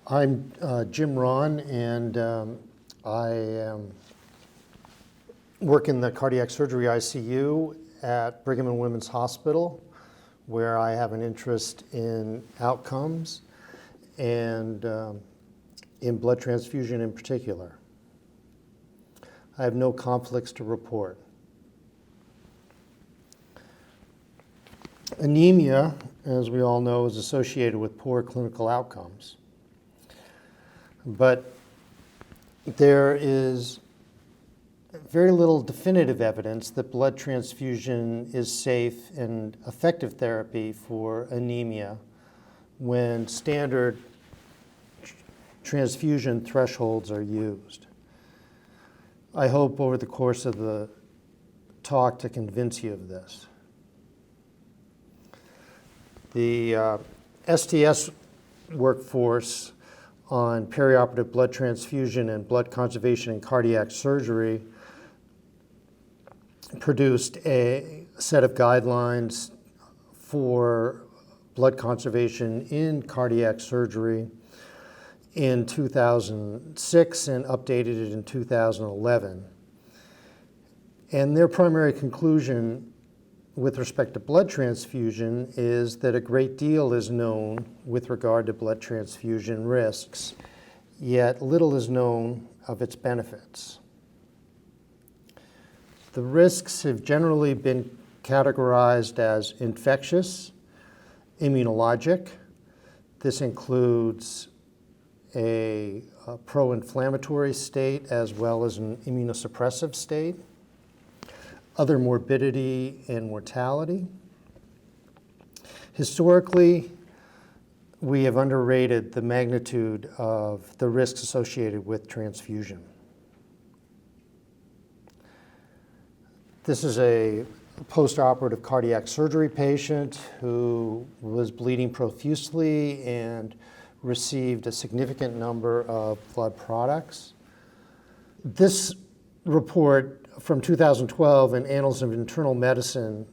I'm Jim Rawn, and I work in the cardiac surgery ICU at Brigham and Women's Hospital, where I have an interest in outcomes and in blood transfusion in particular. I have no conflicts to report. Anemia, as we all know, is associated with poor clinical outcomes. But there is very little definitive evidence that blood transfusion is safe and effective therapy for anemia when standard transfusion thresholds are used. I hope over the course of the talk to convince you of this. The STS workforce on perioperative blood transfusion and blood conservation in cardiac surgery produced a set of guidelines for blood conservation in cardiac surgery in 2006 and updated it in 2011. And their primary conclusion with respect to blood transfusion is that a great deal is known with regard to blood transfusion risks, yet little is known of its benefits. The risks have generally been categorized as infectious, immunologic. This includes a pro-inflammatory state as well as an immunosuppressive state, other morbidity and mortality. Historically, we have underrated the magnitude of the risks associated with transfusion. This is a post-operative cardiac surgery patient who was bleeding profusely and received a significant number of blood products. This report from 2012 in Annals of Internal Medicine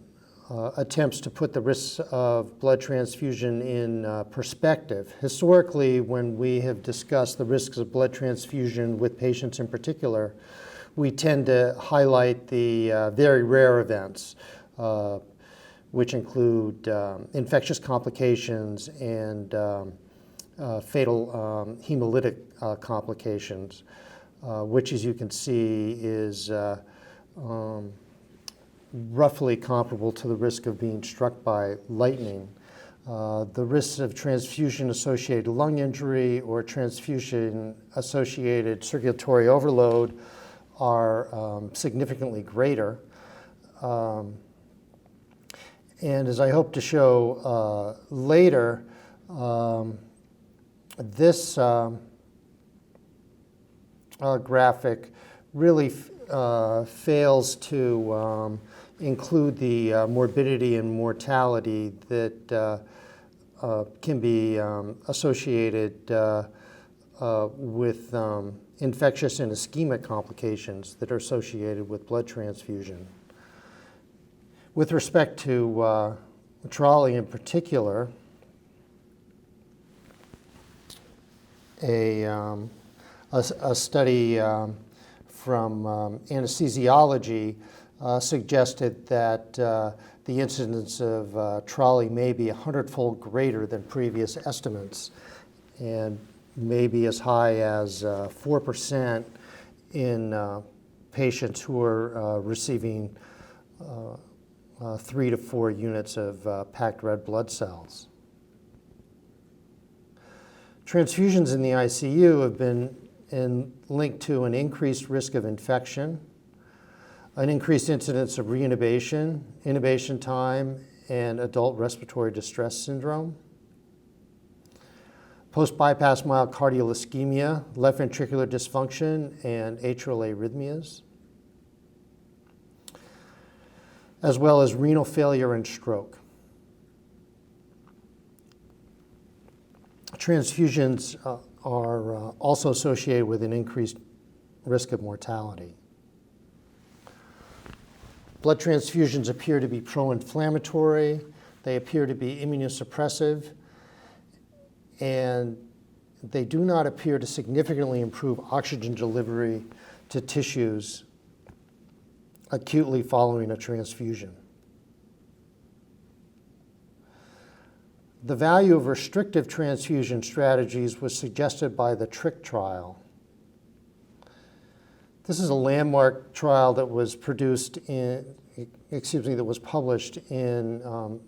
attempts to put the risks of blood transfusion in perspective. Historically, when we have discussed the risks of blood transfusion with patients in particular, we tend to highlight the very rare events, which include infectious complications and fatal hemolytic complications, which, as you can see, is roughly comparable to the risk of being struck by lightning. The risks of transfusion-associated lung injury or transfusion-associated circulatory overload are significantly greater. And as I hope to show later, this graphic really fails to include the morbidity and mortality that can be associated with infectious and ischemic complications that are associated with blood transfusion. With respect to trolley in particular, a study from anesthesiology suggested that the incidence of trolley may be 100-fold greater than previous estimates, and maybe as high as 4% in patients who are receiving 3 to 4 units of packed red blood cells. Transfusions in the ICU have been linked to an increased risk of infection, an increased incidence of reintubation, intubation time, and adult respiratory distress syndrome, post-bypass myocardial ischemia, left ventricular dysfunction, and atrial arrhythmias, as well as renal failure and stroke. Transfusions are also associated with an increased risk of mortality. Blood transfusions appear to be pro-inflammatory, they appear to be immunosuppressive, and they do not appear to significantly improve oxygen delivery to tissues acutely following a transfusion. The value of restrictive transfusion strategies was suggested by the TRICK trial. This is a landmark trial that was published in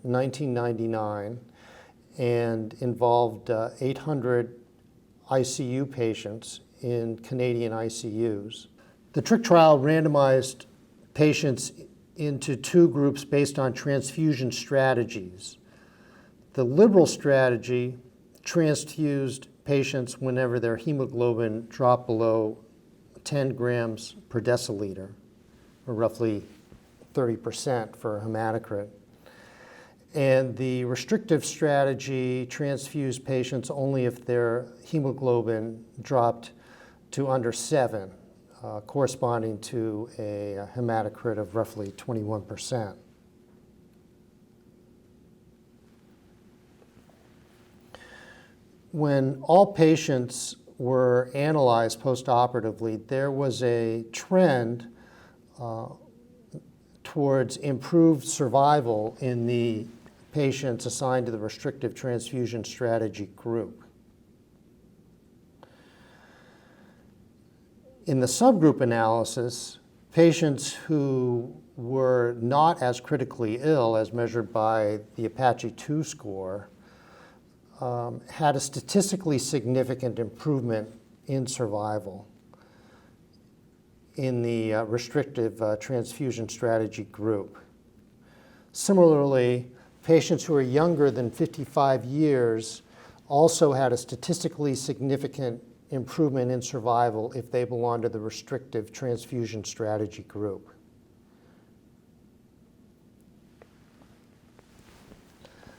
1999 and involved 800 ICU patients in Canadian ICUs. The TRICK trial randomized patients into two groups based on transfusion strategies. The liberal strategy transfused patients whenever their hemoglobin dropped below 10 grams per deciliter, or roughly 30% for hematocrit. And the restrictive strategy transfused patients only if their hemoglobin dropped to under 7, corresponding to a hematocrit of roughly 21%. When all patients were analyzed postoperatively, there was a trend towards improved survival in the patients assigned to the restrictive transfusion strategy group. In the subgroup analysis, patients who were not as critically ill as measured by the Apache 2 score had a statistically significant improvement in survival in the restrictive transfusion strategy group. Similarly, patients who are younger than 55 years also had a statistically significant improvement in survival if they belong to the restrictive transfusion strategy group.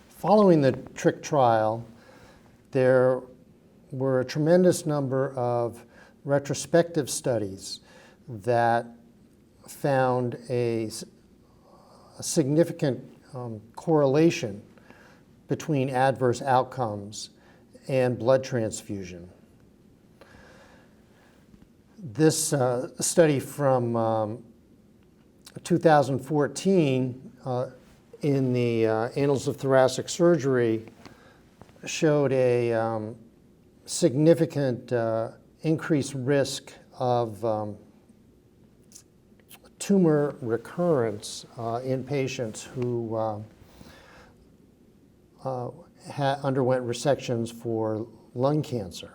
Following the TRICK trial, there were a tremendous number of retrospective studies that found a significant correlation between adverse outcomes and blood transfusion. This study from 2014 in the Annals of Thoracic Surgery showed a significant increased risk of tumor recurrence in patients who underwent resections for lung cancer.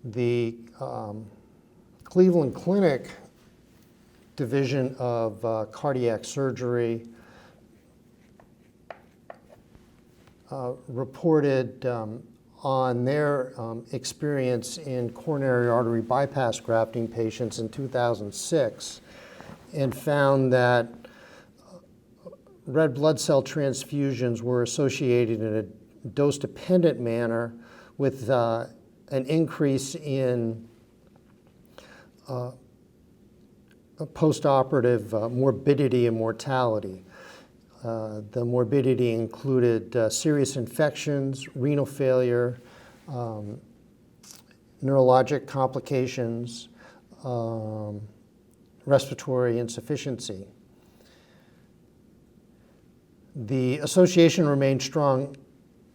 The Cleveland Clinic Division of Cardiac Surgery reported on their experience in coronary artery bypass grafting patients in 2006 and found that red blood cell transfusions were associated in a dose-dependent manner with an increase in postoperative morbidity and mortality. The morbidity included serious infections, renal failure, neurologic complications, respiratory insufficiency. The association remained strong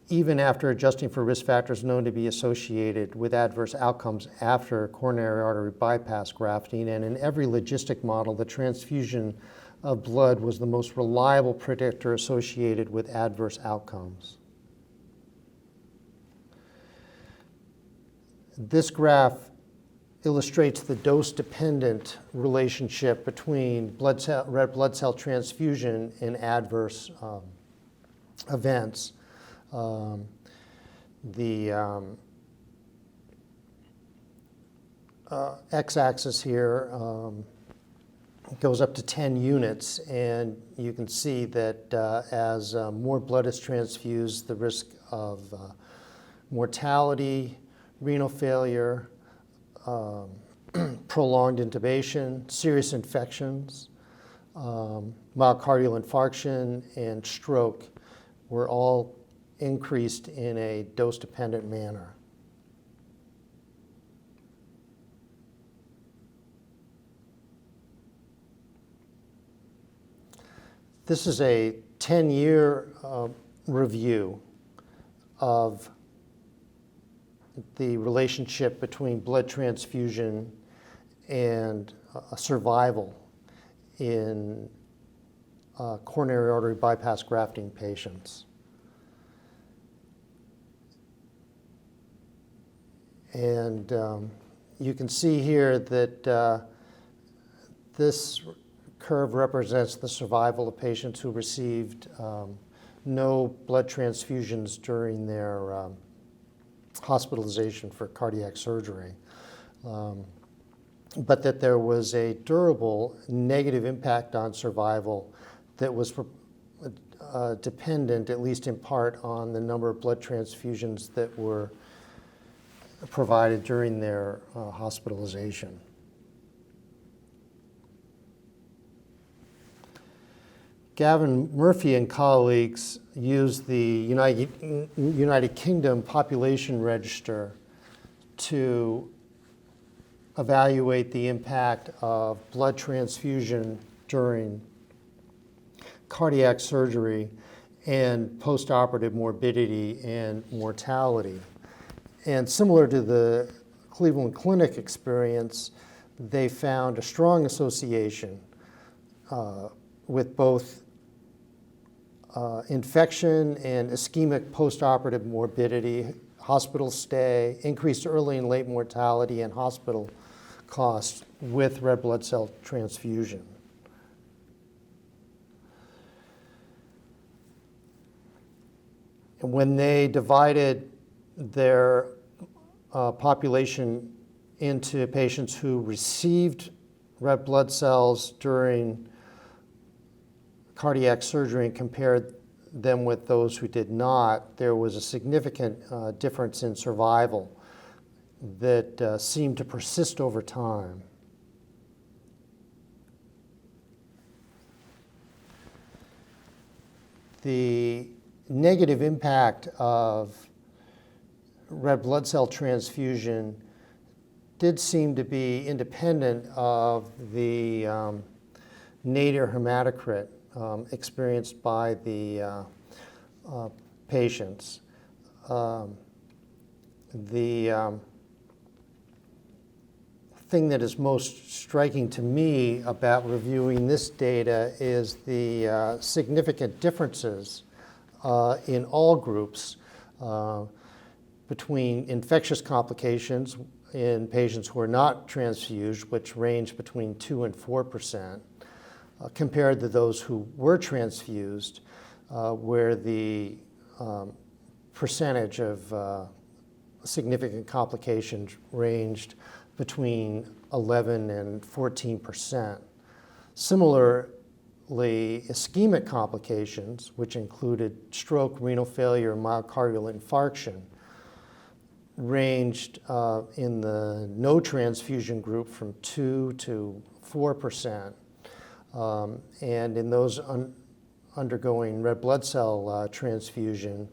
even after adjusting for risk factors known to be associated with adverse outcomes after coronary artery bypass grafting, and in every logistic model, the transfusion of blood was the most reliable predictor associated with adverse outcomes. This graph illustrates the dose-dependent relationship between red blood cell transfusion and adverse events. The x-axis here goes up to 10 units, and you can see that as more blood is transfused, the risk of mortality, renal failure, prolonged intubation, serious infections, myocardial infarction, and stroke were all increased in a dose-dependent manner. This is a 10-year review of the relationship between blood transfusion and survival in coronary artery bypass grafting patients. And you can see here that this curve represents the survival of patients who received no blood transfusions during their hospitalization for cardiac surgery, but that there was a durable negative impact on survival that was dependent, at least in part, on the number of blood transfusions that were provided during their hospitalization. Gavin Murphy and colleagues used the United Kingdom Population Register to evaluate the impact of blood transfusion during cardiac surgery and postoperative morbidity and mortality. And similar to the Cleveland Clinic experience, they found a strong association with both infection and ischemic postoperative morbidity, hospital stay, increased early and late mortality, and hospital costs with red blood cell transfusion. And when they divided their population into patients who received red blood cells during cardiac surgery and compared them with those who did not, there was a significant difference in survival that seemed to persist over time. The negative impact of red blood cell transfusion did seem to be independent of the nadir hematocrit experienced by the patients. The thing that is most striking to me about reviewing this data is the significant differences in all groups between infectious complications in patients who are not transfused, which range between 2 and 4%, compared to those who were transfused, where the percentage of significant complications ranged between 11 and 14%. Similarly, ischemic complications, which included stroke, renal failure, and myocardial infarction, ranged in the no transfusion group from 2 to 4%. And in those undergoing red blood cell transfusion,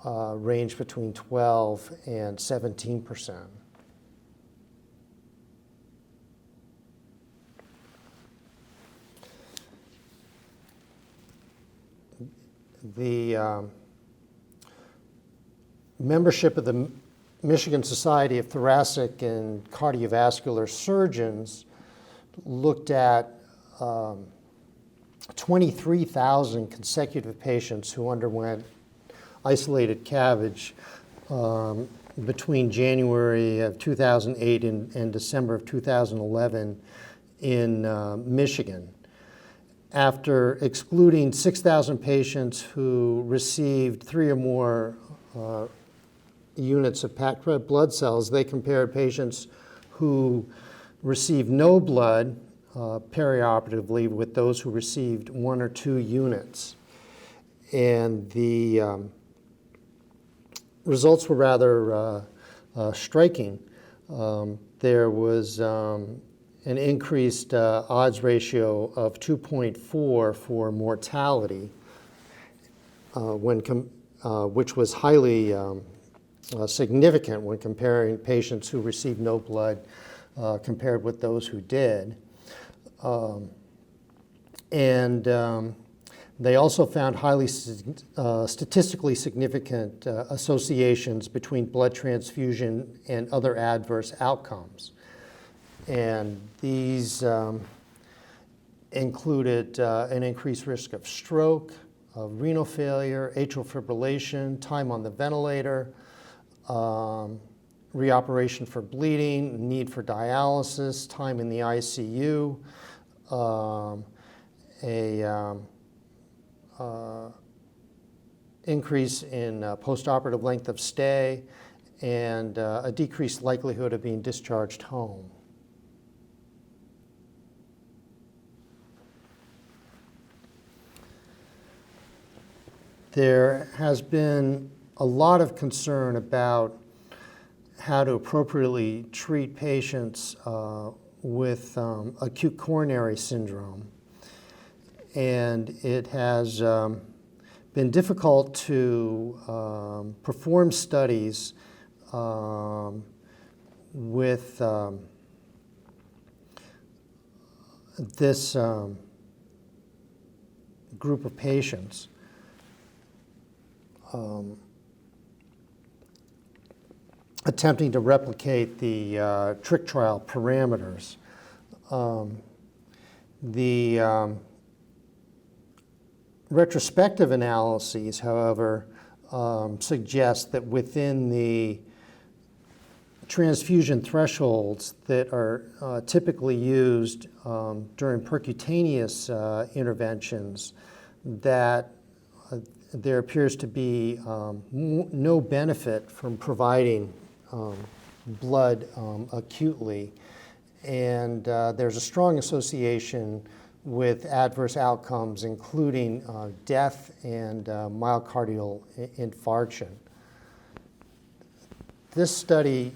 range between 12 and 17%. The membership of the Michigan Society of Thoracic and Cardiovascular Surgeons looked at 23,000 consecutive patients who underwent isolated CABG between January of 2008 and December of 2011 in Michigan. After excluding 6,000 patients who received 3 or more units of packed red blood cells, they compared patients who received no blood perioperatively with those who received 1 or 2 units. And the results were rather striking. There was an increased odds ratio of 2.4 for mortality when which was highly significant when comparing patients who received no blood compared with those who did. They also found highly statistically significant associations between blood transfusion and other adverse outcomes. And these included an increased risk of stroke, of renal failure, atrial fibrillation, time on the ventilator, reoperation for bleeding, need for dialysis, time in the ICU, increase in postoperative length of stay, and a decreased likelihood of being discharged home. There has been a lot of concern about how to appropriately treat patients with acute coronary syndrome. And it has been difficult to perform studies with this group of patients. Attempting to replicate the trick trial parameters. The retrospective analyses, however, suggest that within the transfusion thresholds that are typically used during percutaneous interventions, that there appears to be no benefit from providing blood acutely, and there's a strong association with adverse outcomes, including death and myocardial infarction. This study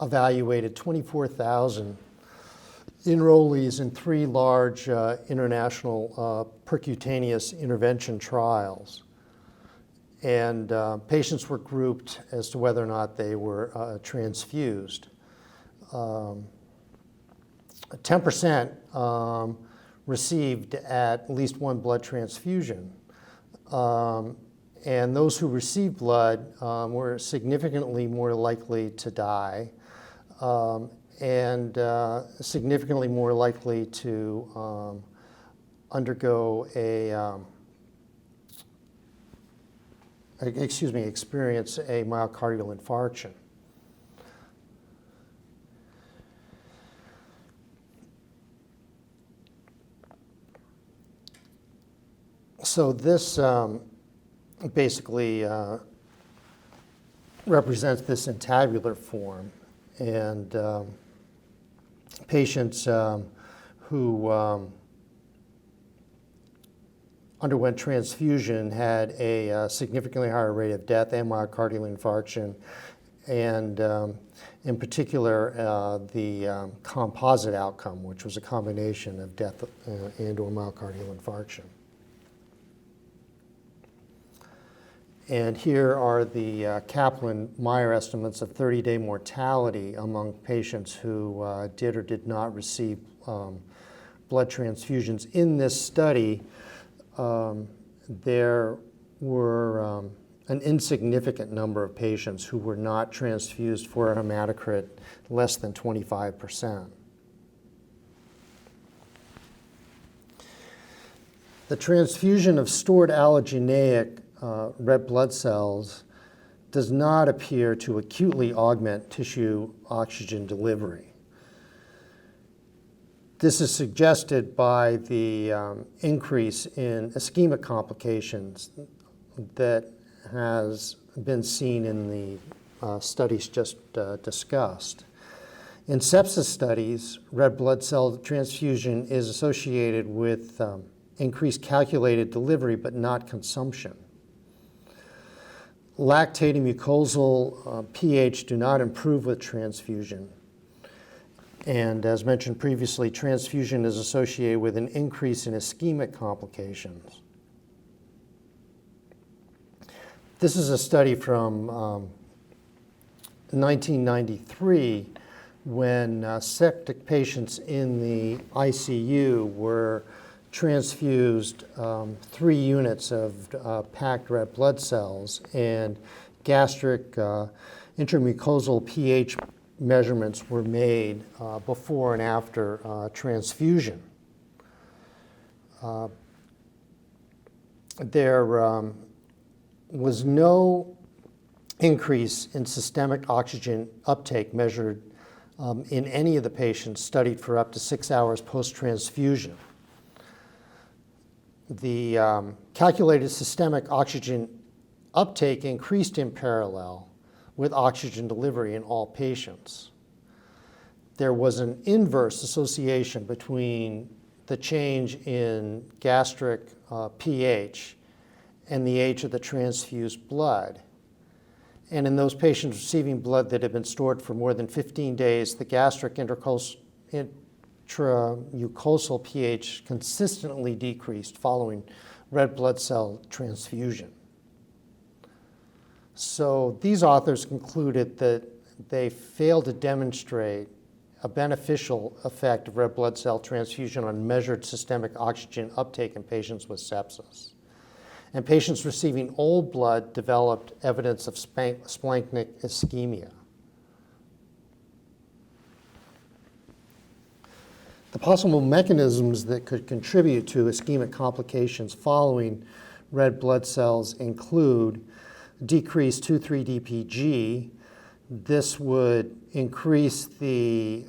evaluated 24,000 enrollees in 3 large international percutaneous intervention trials. And patients were grouped as to whether or not they were transfused. 10% received at least 1 blood transfusion. And those who received blood were significantly more likely to die and significantly more likely to undergo experience a myocardial infarction. So this basically represents this in tabular form, and patients who underwent transfusion had a significantly higher rate of death and myocardial infarction, and in particular the composite outcome, which was a combination of death and or myocardial infarction. And here are the Kaplan-Meier estimates of 30-day mortality among patients who did or did not receive blood transfusions. In this study, there were an insignificant number of patients who were not transfused for a hematocrit less than 25%. The transfusion of stored allogeneic red blood cells does not appear to acutely augment tissue oxygen delivery. This is suggested by the increase in ischemic complications that has been seen in the studies just discussed. In sepsis studies, red blood cell transfusion is associated with increased calculated delivery but not consumption. Lactating mucosal pH do not improve with transfusion. And as mentioned previously, transfusion is associated with an increase in ischemic complications. This is a study from 1993 when septic patients in the ICU were transfused 3 units of packed red blood cells, and gastric intramucosal pH measurements were made before and after transfusion. There was no increase in systemic oxygen uptake measured in any of the patients studied for up to 6 hours post-transfusion. The calculated systemic oxygen uptake increased in parallel with oxygen delivery in all patients. There was an inverse association between the change in gastric pH and the age of the transfused blood. And in those patients receiving blood that had been stored for more than 15 days, the gastric intramucosal pH consistently decreased following red blood cell transfusion. So these authors concluded that they failed to demonstrate a beneficial effect of red blood cell transfusion on measured systemic oxygen uptake in patients with sepsis. And patients receiving old blood developed evidence of splanchnic ischemia. The possible mechanisms that could contribute to ischemic complications following red blood cells include decreased 2,3-DPG. This would increase the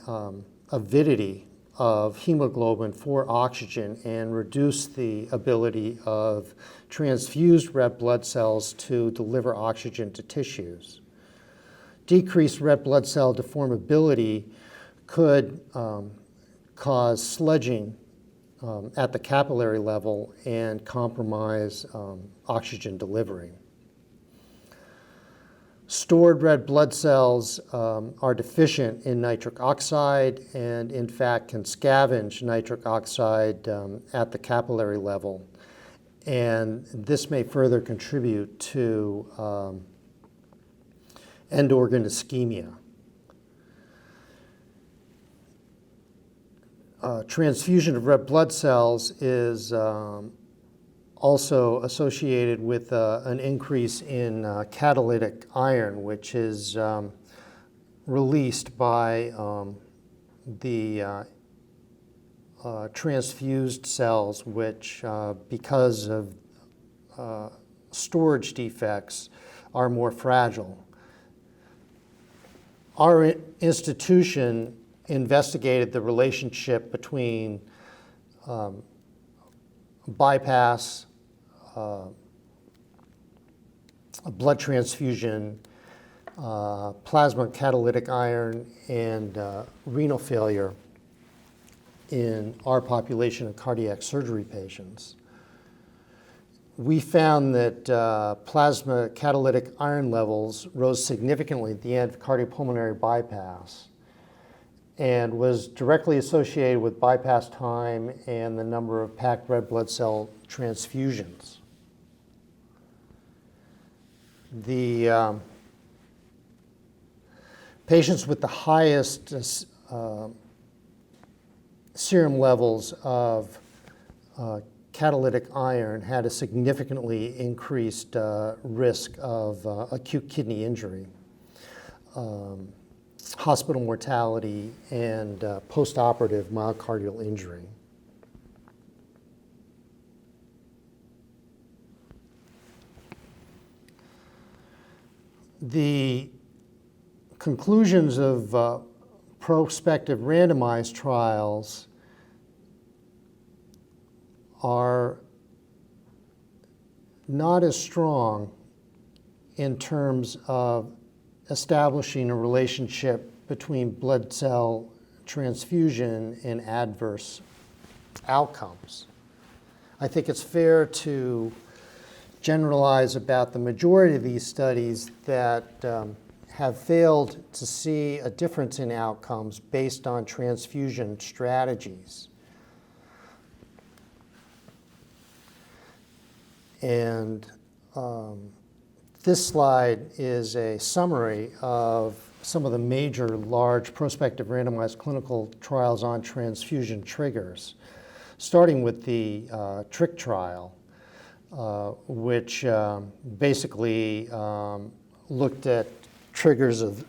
avidity of hemoglobin for oxygen and reduce the ability of transfused red blood cells to deliver oxygen to tissues. Decreased red blood cell deformability could cause sludging at the capillary level and compromise oxygen delivery. Stored red blood cells are deficient in nitric oxide and, in fact, can scavenge nitric oxide at the capillary level. And this may further contribute to end-organ ischemia. Transfusion of red blood cells is also associated with an increase in catalytic iron, which is released by the transfused cells, which, because of storage defects, are more fragile. Our institution investigated the relationship between bypass, blood transfusion, plasma catalytic iron, and renal failure in our population of cardiac surgery patients. We found that plasma catalytic iron levels rose significantly at the end of cardiopulmonary bypass and was directly associated with bypass time and the number of packed red blood cell transfusions. The patients with the highest serum levels of catalytic iron had a significantly increased risk of acute kidney injury, hospital mortality, and postoperative myocardial injury. The conclusions of prospective randomized trials are not as strong in terms of establishing a relationship between blood cell transfusion and adverse outcomes. I think it's fair to generalize about the majority of these studies that have failed to see a difference in outcomes based on transfusion strategies. And This slide is a summary of some of the major large prospective randomized clinical trials on transfusion triggers, starting with the TRIC trial, which basically looked at triggers of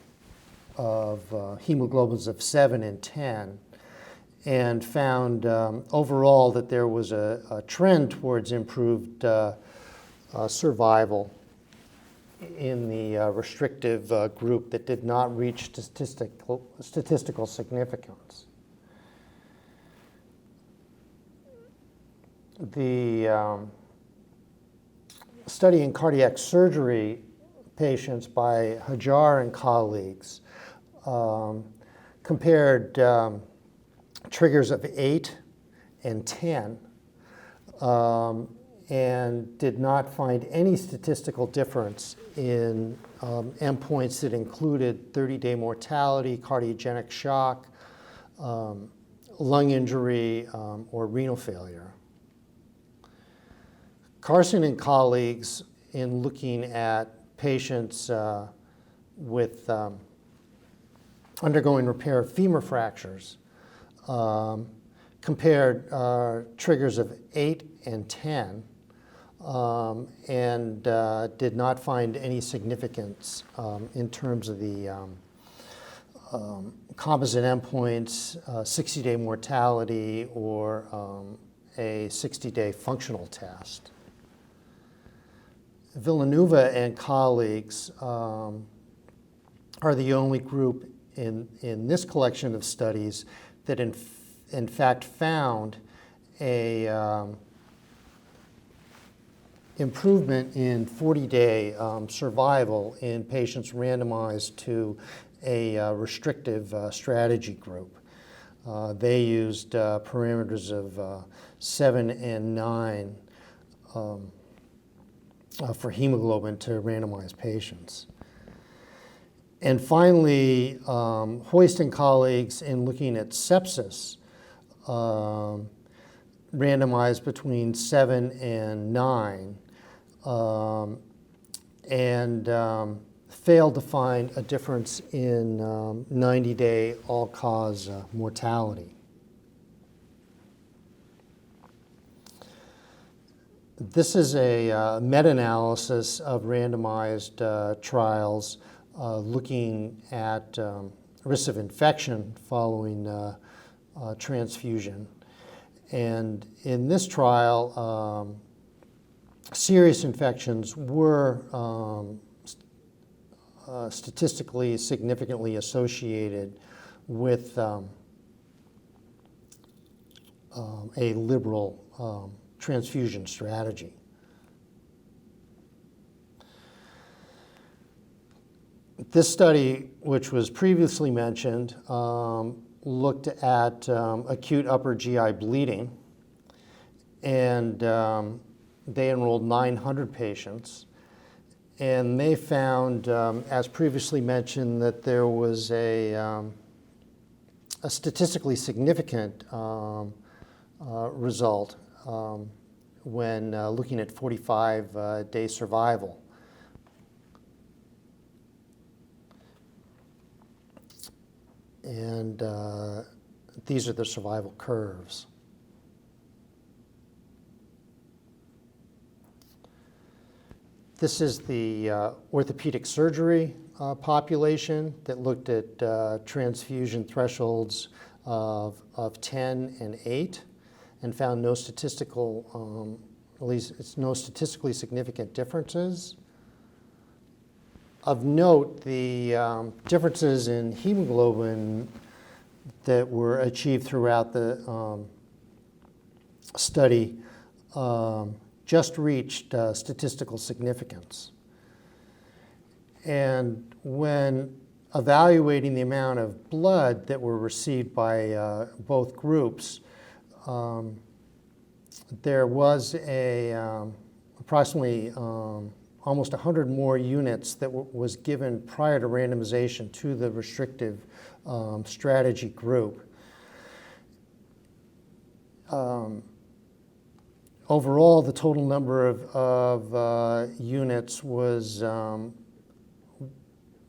hemoglobins of 7 and 10, and found overall that there was a trend towards improved survival in the restrictive group that did not reach statistical significance. The study in cardiac surgery patients by Hajar and colleagues compared triggers of 8 and 10 and did not find any statistical difference in endpoints that included 30-day mortality, cardiogenic shock, lung injury, or renal failure. Carson and colleagues, in looking at patients with undergoing repair of femur fractures, compared triggers of 8 and 10 and did not find any significance in terms of the composite endpoints, 60-day mortality, or a 60-day functional test. Villanueva and colleagues are the only group in this collection of studies that in fact found a improvement in 40-day survival in patients randomized to a restrictive strategy group. They used parameters of 7 and 9 for hemoglobin to randomize patients. And finally, Hoist and colleagues, in looking at sepsis, randomized between 7 and 9, and failed to find a difference in 90-day all-cause mortality. This is a meta-analysis of randomized trials looking at risks of infection following transfusion. And in this trial, serious infections were statistically significantly associated with a liberal transfusion strategy. This study, which was previously mentioned, looked at acute upper GI bleeding, and they enrolled 900 patients, and they found, as previously mentioned, that there was a statistically significant result when looking at 45-day survival. And these are the survival curves. This is the orthopedic surgery population that looked at transfusion thresholds of 10 and 8 and found no statistical, at least it's no statistically significant differences. Of note, the differences in hemoglobin that were achieved throughout the study just reached statistical significance. And when evaluating the amount of blood that were received by both groups, there was approximately almost 100 more units that was given prior to randomization to the restrictive strategy group. Overall, the total number of units units was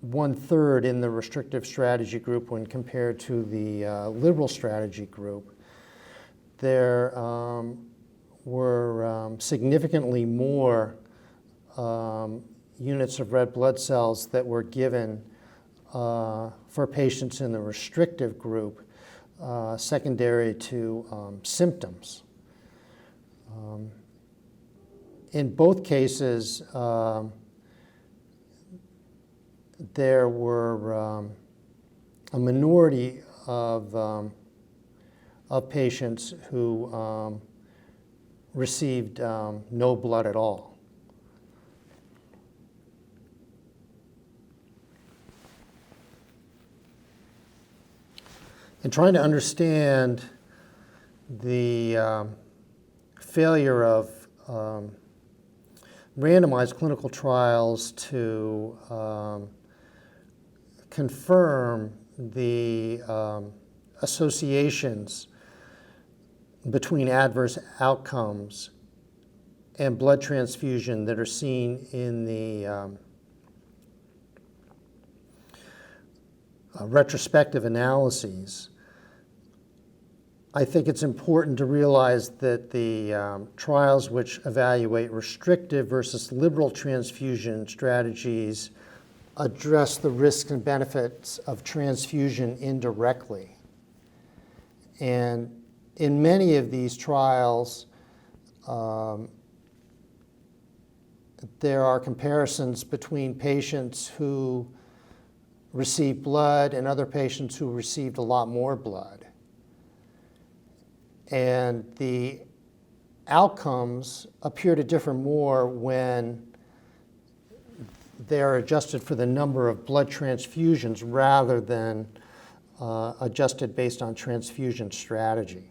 1/3 in the restrictive strategy group when compared to the liberal strategy group. There were significantly more units of red blood cells that were given for patients in the restrictive group secondary to symptoms. In both cases, there were a minority of patients who received no blood at all. In trying to understand the failure of randomized clinical trials to confirm the associations between adverse outcomes and blood transfusion that are seen in the retrospective analyses, I think it's important to realize that the trials which evaluate restrictive versus liberal transfusion strategies address the risks and benefits of transfusion indirectly. And in many of these trials, there are comparisons between patients who received blood and other patients who received a lot more blood. And the outcomes appear to differ more when they are adjusted for the number of blood transfusions rather than adjusted based on transfusion strategy.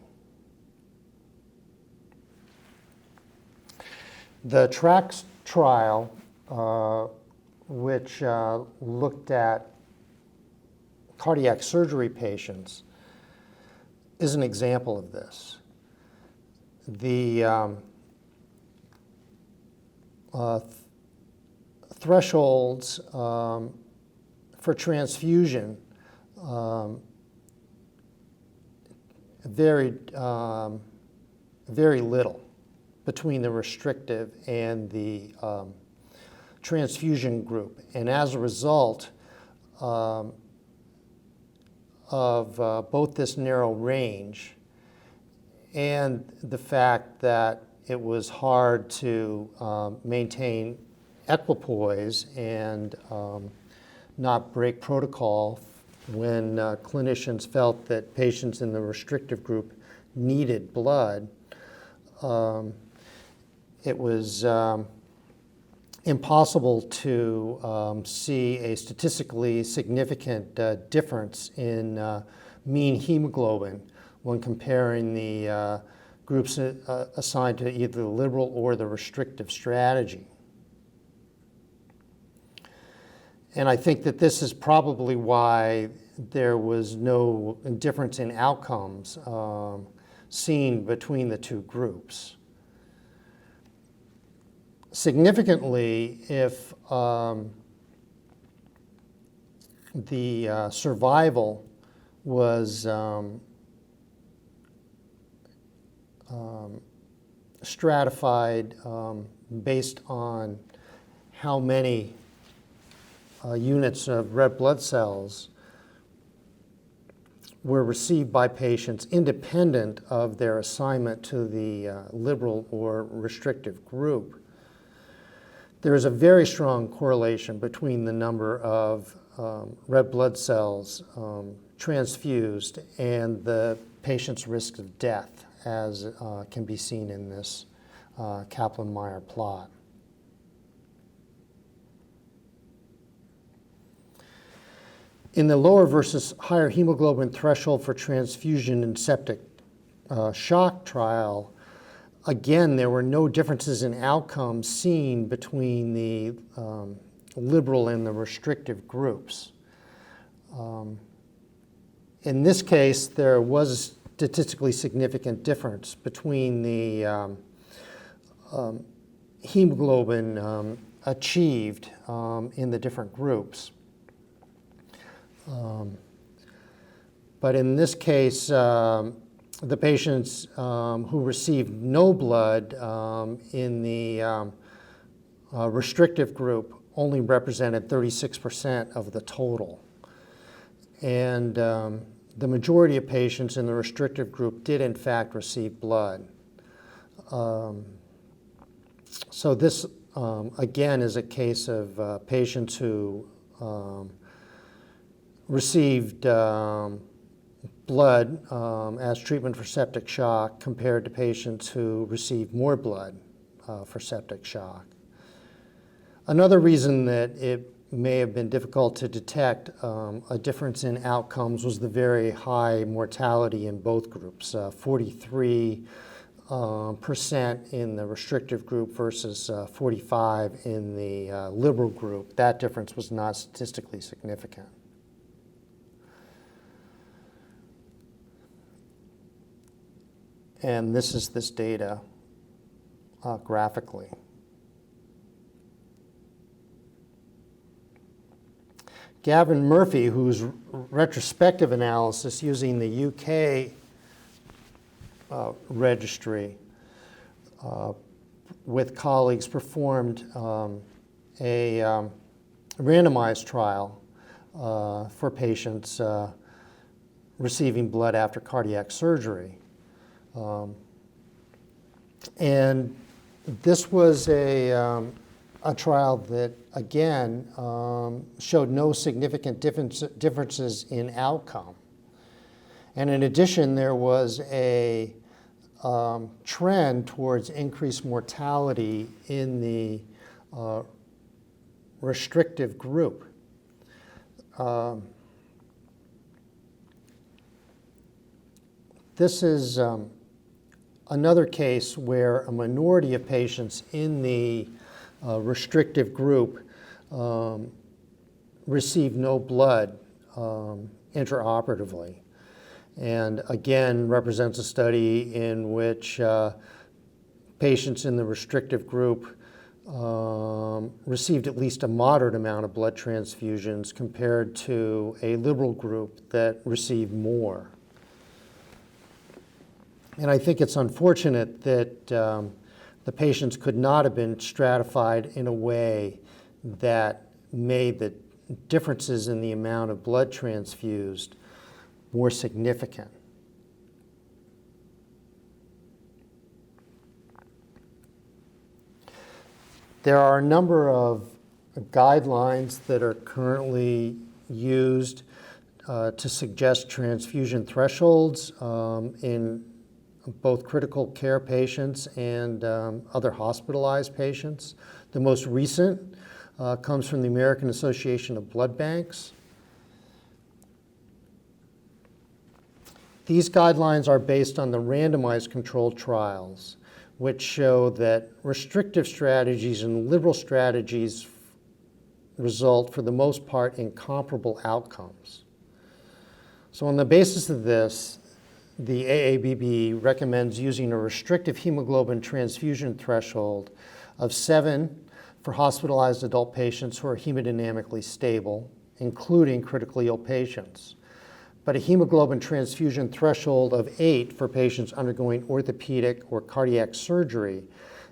The TRACS trial, which looked at cardiac surgery patients, is an example of this. The thresholds for transfusion varied very little between the restrictive and the transfusion group. And as a result of both this narrow range and the fact that it was hard to maintain equipoise and not break protocol when clinicians felt that patients in the restrictive group needed blood, it was impossible to see a statistically significant difference in mean hemoglobin when comparing the groups assigned to either the liberal or the restrictive strategy. And I think that this is probably why there was no difference in outcomes seen between the two groups. Significantly, if the survival was stratified based on how many units of red blood cells were received by patients independent of their assignment to the liberal or restrictive group, there is a very strong correlation between the number of red blood cells transfused and the patient's risk of death, as can be seen in this Kaplan-Meier plot. In the lower versus higher hemoglobin threshold for transfusion in septic shock trial, again, there were no differences in outcomes seen between the liberal and the restrictive groups. In this case, there was a statistically significant difference between the hemoglobin achieved in the different groups. But in this case, the patients who received no blood in the restrictive group only represented 36% of the total. And the majority of patients in the restrictive group did in fact receive blood. So this, again, is a case of patients who received blood as treatment for septic shock compared to patients who received more blood for septic shock. Another reason that it may have been difficult to detect a difference in outcomes was the very high mortality in both groups, 43% in the restrictive group versus 45 in the liberal group. That difference was not statistically significant. And this is this data graphically. Gavin Murphy, whose retrospective analysis using the UK registry with colleagues performed a randomized trial for patients receiving blood after cardiac surgery. And this was a trial that, again, showed no significant differences in outcome. And in addition, there was a trend towards increased mortality in the restrictive group. This is another case where a minority of patients in the restrictive group received no blood intraoperatively. And again, represents a study in which patients in the restrictive group received at least a moderate amount of blood transfusions compared to a liberal group that received more. And I think it's unfortunate that the patients could not have been stratified in a way that made the differences in the amount of blood transfused more significant. There are a number of guidelines that are currently used to suggest transfusion thresholds in both critical care patients and other hospitalized patients. The most recent comes from the American Association of Blood Banks. These guidelines are based on the randomized controlled trials, which show that restrictive strategies and liberal strategies result, for the most part, in comparable outcomes. So on the basis of this, the AABB recommends using a restrictive hemoglobin transfusion threshold of 7 for hospitalized adult patients who are hemodynamically stable, including critically ill patients, but a hemoglobin transfusion threshold of 8 for patients undergoing orthopedic or cardiac surgery,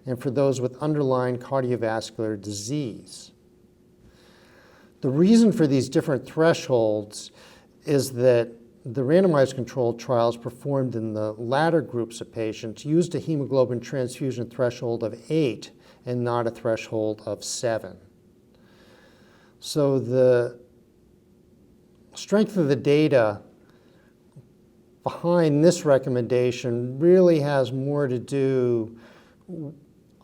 and for those with underlying cardiovascular disease. The reason for these different thresholds is that the randomized controlled trials performed in the latter groups of patients used a hemoglobin transfusion threshold of 8 and not a threshold of 7. So the strength of the data behind this recommendation really has more to do,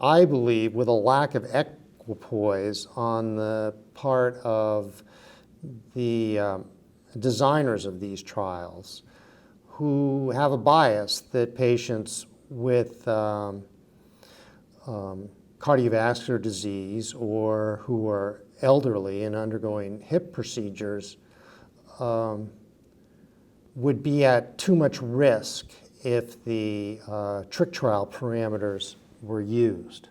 I believe, with a lack of equipoise on the part of the designers of these trials, who have a bias that patients with cardiovascular disease or who are elderly and undergoing hip procedures would be at too much risk if the trick trial parameters were used.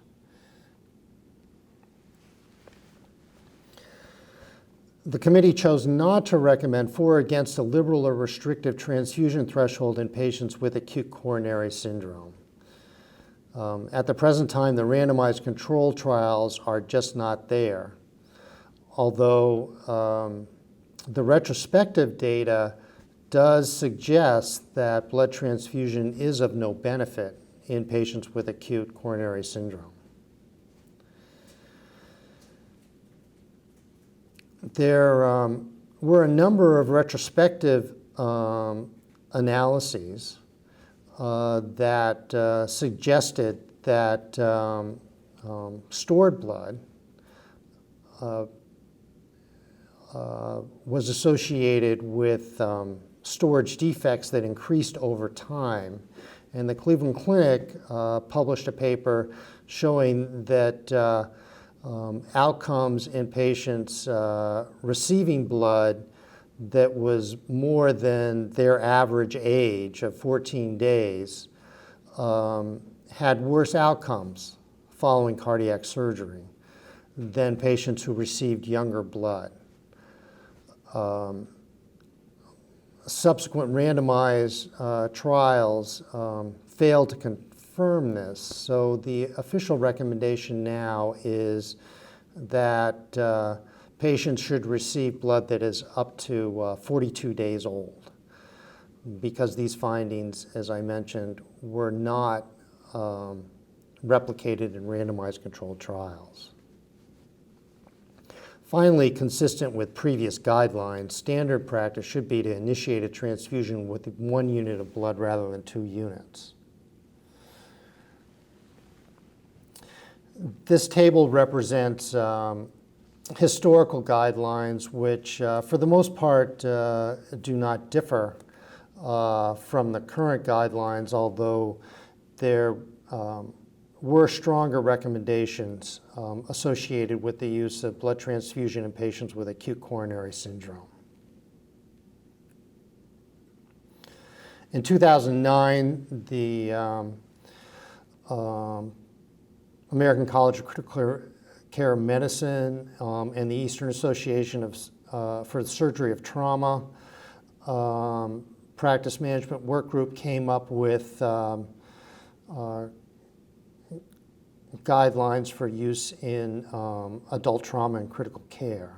The committee chose not to recommend for or against a liberal or restrictive transfusion threshold in patients with acute coronary syndrome. At the present time, the randomized control trials are just not there, although the retrospective data does suggest that blood transfusion is of no benefit in patients with acute coronary syndrome. There were a number of retrospective analyses that suggested that stored blood was associated with storage defects that increased over time. And the Cleveland Clinic published a paper showing that outcomes in patients receiving blood that was more than their average age of 14 days had worse outcomes following cardiac surgery than patients who received younger blood. Subsequent randomized trials failed to confirm this, so the official recommendation now is that patients should receive blood that is up to 42 days old, because these findings, as I mentioned, were not replicated in randomized controlled trials. Finally, consistent with previous guidelines, standard practice should be to initiate a transfusion with 1 unit of blood rather than 2 units. This table represents historical guidelines which, for the most part, do not differ from the current guidelines, although there were stronger recommendations associated with the use of blood transfusion in patients with acute coronary syndrome. In 2009, the American College of Critical Care Medicine and the Eastern Association for the Surgery of Trauma Practice Management Work Group came up with guidelines for use in adult trauma and critical care.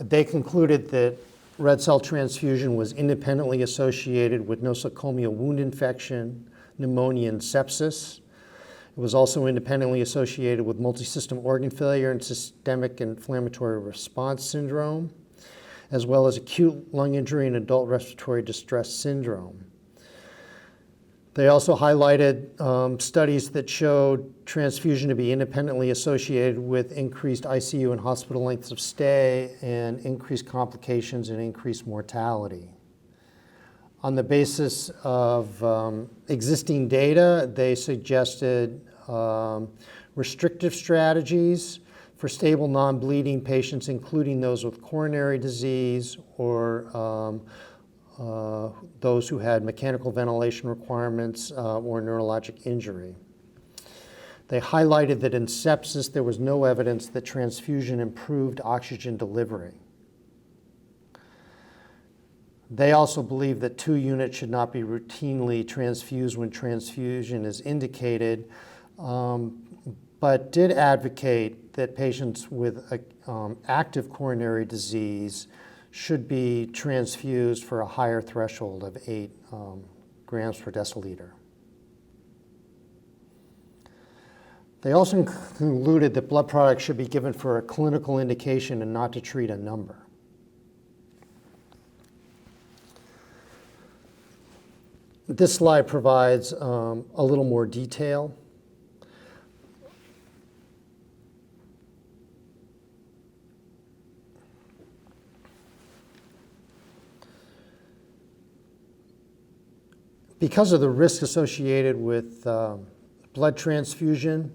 They concluded that red cell transfusion was independently associated with nosocomial wound infection, pneumonia, and sepsis. It was also independently associated with multisystem organ failure and systemic inflammatory response syndrome, as well as acute lung injury and adult respiratory distress syndrome. They also highlighted studies that showed transfusion to be independently associated with increased ICU and hospital lengths of stay and increased complications and increased mortality. On the basis of existing data, they suggested restrictive strategies for stable non-bleeding patients, including those with coronary disease or those who had mechanical ventilation requirements or neurologic injury. They highlighted that in sepsis there was no evidence that transfusion improved oxygen delivery. They also believe that 2 units should not be routinely transfused when transfusion is indicated, but did advocate that patients with active coronary disease should be transfused for a higher threshold of 8 grams per deciliter. They also concluded that blood products should be given for a clinical indication and not to treat a number. This slide provides a little more detail. Because of the risk associated with blood transfusion,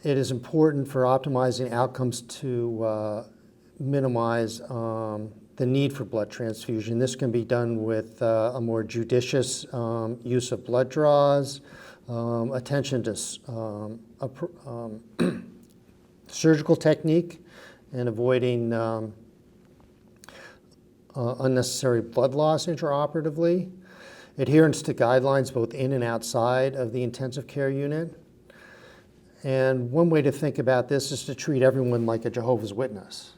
it is important for optimizing outcomes to minimize the need for blood transfusion. This can be done with a more judicious use of blood draws, attention to surgical technique, and avoiding unnecessary blood loss intraoperatively, adherence to guidelines both in and outside of the intensive care unit. And one way to think about this is to treat everyone like a Jehovah's Witness.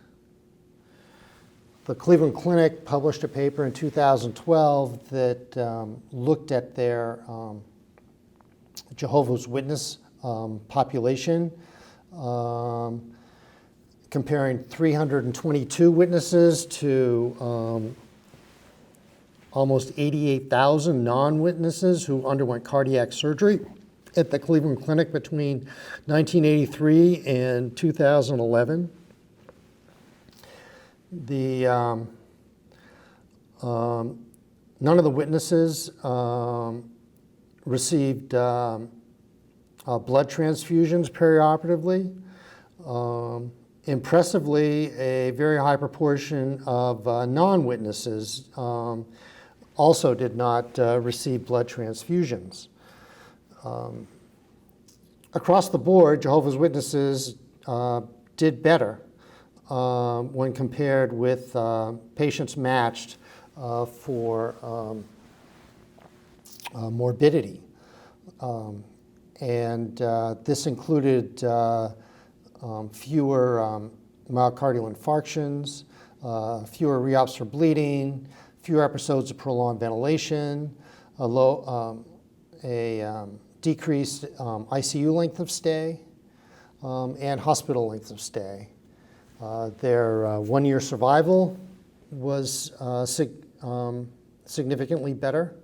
The Cleveland Clinic published a paper in 2012 that looked at their Jehovah's Witness population, comparing 322 witnesses to almost 88,000 non-witnesses who underwent cardiac surgery at the Cleveland Clinic between 1983 and 2011. None of the witnesses received blood transfusions perioperatively. Impressively, a very high proportion of non-witnesses also did not receive blood transfusions. Across the board, Jehovah's Witnesses did better when compared with patients matched for morbidity. This included fewer myocardial infarctions, fewer re-ops for bleeding, fewer episodes of prolonged ventilation, a decreased ICU length of stay, and hospital length of stay. Their one-year survival was significantly better,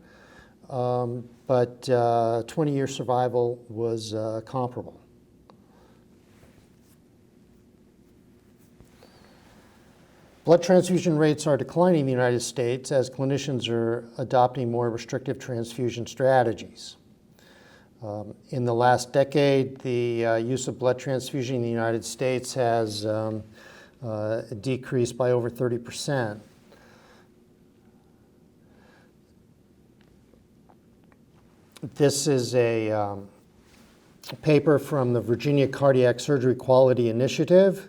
but 20-year survival was comparable. Blood transfusion rates are declining in the United States as clinicians are adopting more restrictive transfusion strategies. In the last decade, the use of blood transfusion in the United States has decreased by over 30%. This is a paper from the Virginia Cardiac Surgery Quality Initiative,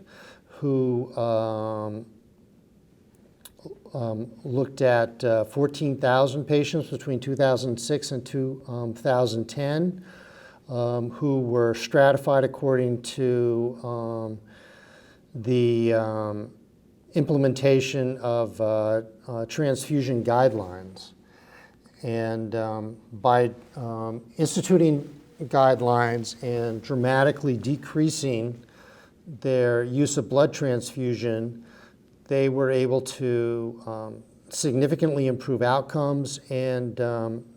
who looked at 14,000 patients between 2006 and 2010 who were stratified according to the implementation of transfusion guidelines. And by instituting guidelines and dramatically decreasing their use of blood transfusion, they were able to significantly improve outcomes and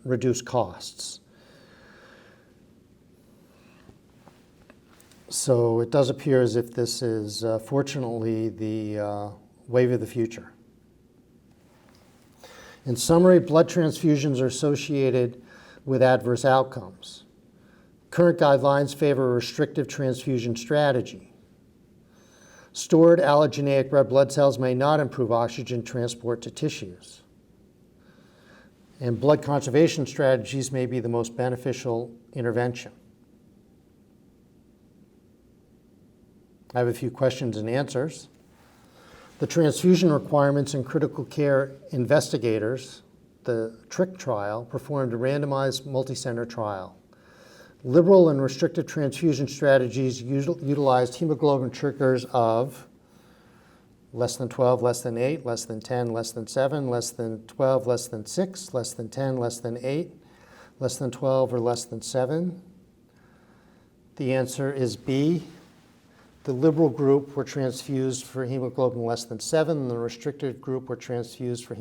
reduce costs. So it does appear as if this is, fortunately, the wave of the future. In summary, blood transfusions are associated with adverse outcomes. Current guidelines favor a restrictive transfusion strategy. Stored allogeneic red blood cells may not improve oxygen transport to tissues. And blood conservation strategies may be the most beneficial intervention. I have a few questions and answers. The transfusion requirements in critical care investigators, the TRIC trial, performed a randomized multicenter trial. Liberal and restrictive transfusion strategies utilized hemoglobin triggers of less than 12, less than 8, less than 10, less than 7, less than 12, less than 6, less than 10, less than 8, less than 12, or less than 7. The answer is B. The liberal group were transfused for hemoglobin less than 7, and the restricted group were transfused for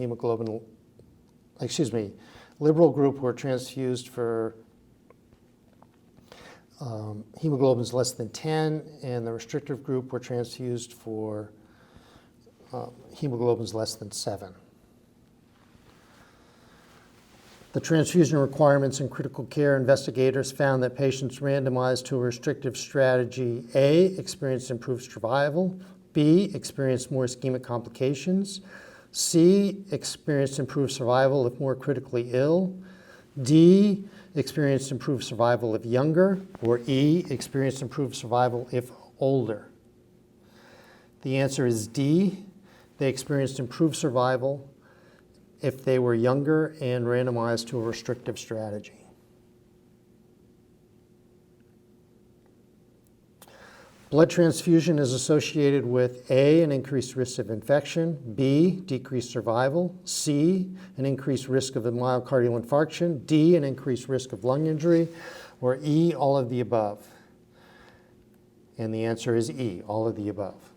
liberal group were transfused for hemoglobins less than 10, and the restrictive group were transfused for hemoglobins less than 7. The transfusion requirements in critical care investigators found that patients randomized to a restrictive strategy A experienced improved survival, B experienced more ischemic complications, C experienced improved survival if more critically ill, D experienced improved survival if younger, or E experienced improved survival if older. The answer is D. They experienced improved survival if they were younger and randomized to a restrictive strategy. Blood transfusion is associated with A, an increased risk of infection, B, decreased survival, C, an increased risk of a myocardial infarction, D, an increased risk of lung injury, or E, all of the above. And the answer is E, all of the above.